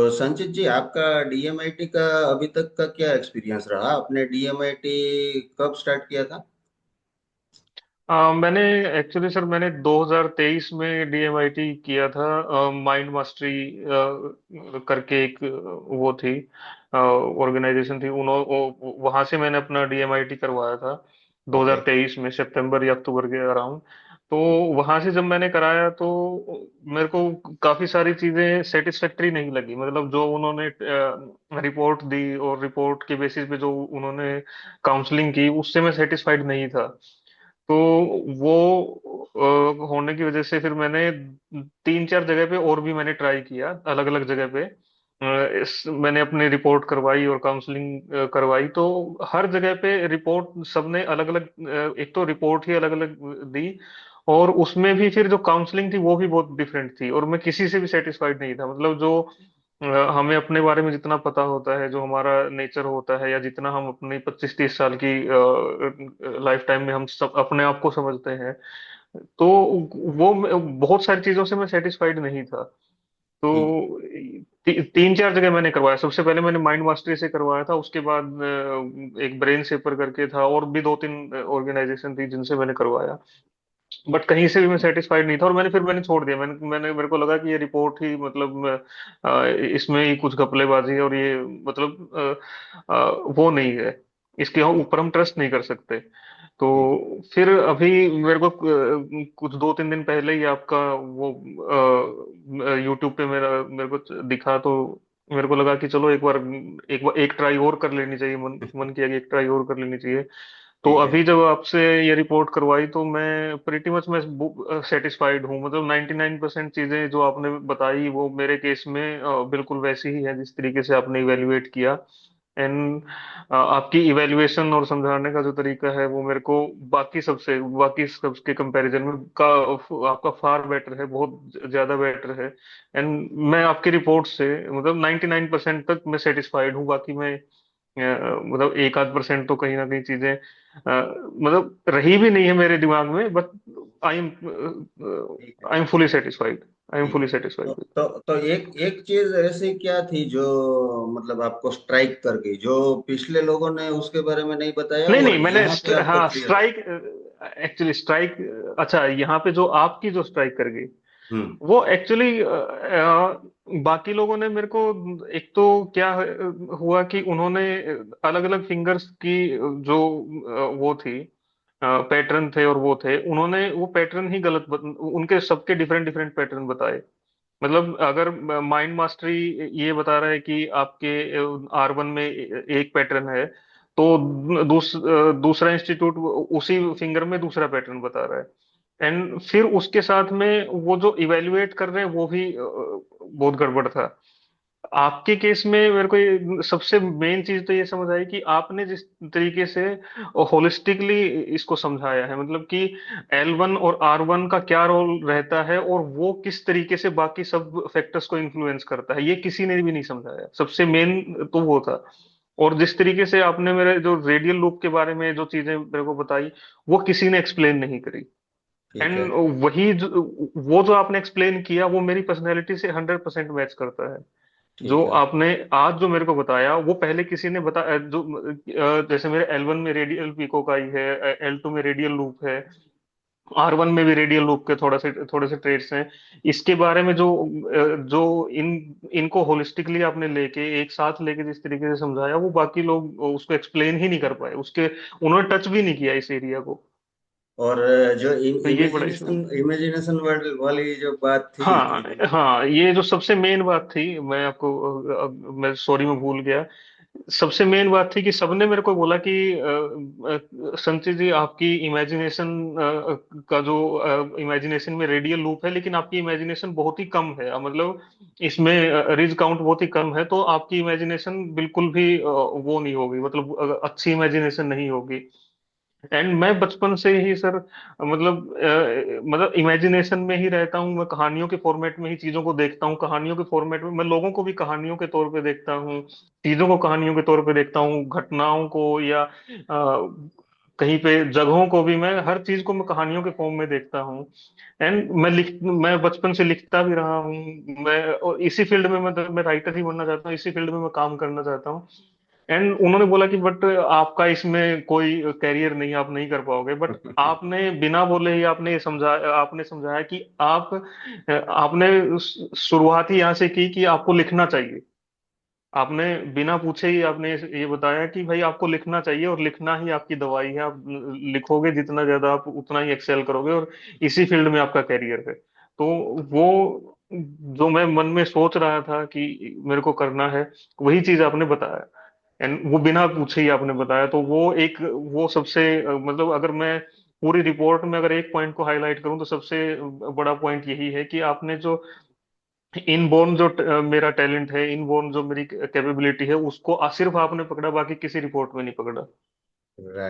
तो संचित जी, आपका डीएमआईटी का अभी तक का क्या एक्सपीरियंस रहा? आपने डीएमआईटी कब स्टार्ट किया था? मैंने एक्चुअली सर मैंने 2023 में डीएमआईटी किया था। माइंड मास्टरी करके एक वो थी, ऑर्गेनाइजेशन थी। वहां से मैंने अपना डीएमआईटी करवाया था ओके। 2023 में सितंबर या अक्टूबर के अराउंड। तो वहां से जब मैंने कराया तो मेरे को काफी सारी चीजें सेटिस्फैक्टरी नहीं लगी। मतलब जो उन्होंने रिपोर्ट दी और रिपोर्ट के बेसिस पे जो उन्होंने काउंसलिंग की, उससे मैं सेटिस्फाइड नहीं था। तो वो होने की वजह से फिर मैंने तीन चार जगह पे और भी मैंने ट्राई किया, अलग अलग जगह पे। मैंने अपनी रिपोर्ट करवाई और काउंसलिंग करवाई, तो हर जगह पे रिपोर्ट सबने अलग अलग, एक तो रिपोर्ट ही अलग अलग दी, और उसमें भी फिर जो काउंसलिंग थी वो भी बहुत डिफरेंट थी, और मैं किसी से भी सेटिस्फाइड नहीं था। मतलब जो हमें अपने बारे में जितना पता होता है, जो हमारा नेचर होता है, या जितना हम अपनी 25-30 साल की लाइफ टाइम में हम सब अपने आप को समझते हैं, तो वो बहुत सारी चीजों से मैं सेटिस्फाइड नहीं था। तो ठीक। तीन चार जगह मैंने करवाया। सबसे पहले मैंने माइंड मास्टरी से करवाया था, उसके बाद एक ब्रेन सेपर करके था, और भी दो तीन ऑर्गेनाइजेशन थी जिनसे मैंने करवाया। बट कहीं से भी मैं सेटिस्फाइड नहीं था, और मैंने छोड़ दिया। मेरे को लगा कि ये रिपोर्ट ही मतलब इसमें ही कुछ घपलेबाजी है, और ये मतलब वो नहीं है, इसके ऊपर हम ट्रस्ट नहीं कर सकते। तो ठीक। फिर अभी मेरे को कुछ 2-3 दिन पहले ही आपका वो यूट्यूब पे मेरे को दिखा, तो मेरे को लगा कि चलो एक ट्राई और कर लेनी चाहिए। मन किया कि एक ट्राई और कर लेनी चाहिए। तो ठीक है। अभी जब आपसे ये रिपोर्ट करवाई, तो मैं प्रिटी मच मैं सेटिस्फाइड हूँ। मतलब 99% चीजें जो आपने बताई वो मेरे केस में बिल्कुल वैसी ही है जिस तरीके से आपने इवेल्युएट किया। एंड आपकी इवेल्युएशन और समझाने का जो तरीका है वो मेरे को बाकी सबके कंपैरिजन में का आपका फार बेटर है, बहुत ज्यादा बेटर है। एंड मैं आपकी रिपोर्ट से मतलब 99% तक मैं सेटिस्फाइड हूँ। बाकी मैं मतलब एक आध परसेंट तो कहीं ना कहीं चीजें मतलब रही भी नहीं है मेरे दिमाग में, बट आई एम ठीक है। I am fully satisfied. I am ठीक फुली है। तो सेटिस्फाइड। तो एक चीज ऐसी क्या थी जो मतलब आपको स्ट्राइक कर गई, जो पिछले लोगों ने उसके बारे में नहीं बताया नहीं नहीं, और मैंने यहाँ पे आपको हाँ क्लियर हो? Strike, actually strike. अच्छा, यहाँ पे जो आपकी जो स्ट्राइक कर गई, हम्म। वो एक्चुअली बाकी लोगों ने मेरे को, एक तो क्या हुआ कि उन्होंने अलग अलग फिंगर्स की जो वो थी, पैटर्न थे, और वो थे, उन्होंने वो पैटर्न ही उनके सबके डिफरेंट डिफरेंट पैटर्न बताए। मतलब अगर माइंड मास्टरी ये बता रहा है कि आपके R1 में एक पैटर्न है, तो दूसरा इंस्टीट्यूट उसी फिंगर में दूसरा पैटर्न बता रहा है। एंड फिर उसके साथ में वो जो इवेल्युएट कर रहे हैं वो भी बहुत गड़बड़ था। आपके केस में मेरे को सबसे मेन चीज तो ये समझ आई कि आपने जिस तरीके से होलिस्टिकली इसको समझाया है, मतलब कि L1 और R1 का क्या रोल रहता है, और वो किस तरीके से बाकी सब फैक्टर्स को इन्फ्लुएंस करता है, ये किसी ने भी नहीं समझाया। सबसे मेन तो वो था। और जिस तरीके से आपने मेरे जो रेडियल लूप के बारे में जो चीजें मेरे को बताई, वो किसी ने एक्सप्लेन नहीं करी। ठीक है। एंड वो जो आपने एक्सप्लेन किया वो मेरी पर्सनैलिटी से 100% मैच करता है। जो ठीक है। आपने आज जो मेरे को बताया वो पहले किसी ने जो जैसे मेरे L1 में रेडियल पिकोकाई है, L2 में रेडियल लूप है, R1 में भी रेडियल लूप के थोड़े से ट्रेड्स हैं। इसके बारे में जो इनको होलिस्टिकली आपने लेके एक साथ लेके जिस तरीके से समझाया, वो बाकी लोग उसको एक्सप्लेन ही नहीं कर पाए, उसके उन्होंने टच भी नहीं किया इस एरिया को। और जो तो ये बड़ा इशू। इमेजिनेशन इमेजिनेशन वर्ल्ड वाली जो बात थी हाँ कि हाँ, ये जो सबसे मेन बात थी, मैं आपको मैं सॉरी मैं भूल गया। सबसे मेन बात थी कि सबने मेरे को बोला कि संचित जी, आपकी इमेजिनेशन का जो इमेजिनेशन में रेडियल लूप है, लेकिन आपकी इमेजिनेशन बहुत ही कम है। मतलब इसमें रिज काउंट बहुत ही कम है, तो आपकी इमेजिनेशन बिल्कुल भी वो नहीं होगी, मतलब अच्छी इमेजिनेशन नहीं होगी। एंड मैं बचपन से ही सर मतलब इमेजिनेशन में ही रहता हूँ। मैं कहानियों के फॉर्मेट में ही चीजों को देखता हूँ, कहानियों के फॉर्मेट में मैं लोगों को भी कहानियों के तौर पे देखता हूँ, चीजों को कहानियों के तौर पे देखता हूँ, घटनाओं को या कहीं पे जगहों को भी, मैं हर चीज को मैं कहानियों के फॉर्म में देखता हूँ। एंड मैं बचपन से लिखता भी रहा हूँ। मैं और इसी फील्ड में मैं राइटर ही बनना चाहता हूँ, इसी फील्ड में मैं काम करना चाहता हूँ। एंड उन्होंने बोला कि बट आपका इसमें कोई कैरियर नहीं, आप नहीं कर पाओगे। बट आपने बिना बोले ही आपने समझाया कि आपने शुरुआत ही यहाँ से की कि आपको लिखना चाहिए। आपने बिना पूछे ही आपने ये बताया कि भाई आपको लिखना चाहिए, और लिखना ही आपकी दवाई है। आप लिखोगे जितना ज्यादा, आप उतना ही एक्सेल करोगे, और इसी फील्ड में आपका करियर है। तो वो जो मैं मन में सोच रहा था कि मेरे को करना है, वही चीज आपने बताया। एंड वो बिना पूछे ही आपने बताया। तो वो सबसे मतलब अगर मैं पूरी रिपोर्ट में अगर एक पॉइंट को हाईलाइट करूं, तो सबसे बड़ा पॉइंट यही है कि आपने जो इनबोर्न मेरा टैलेंट है, इनबोर्न जो मेरी कैपेबिलिटी है, उसको सिर्फ आपने पकड़ा, बाकी किसी रिपोर्ट में नहीं पकड़ा। राइट।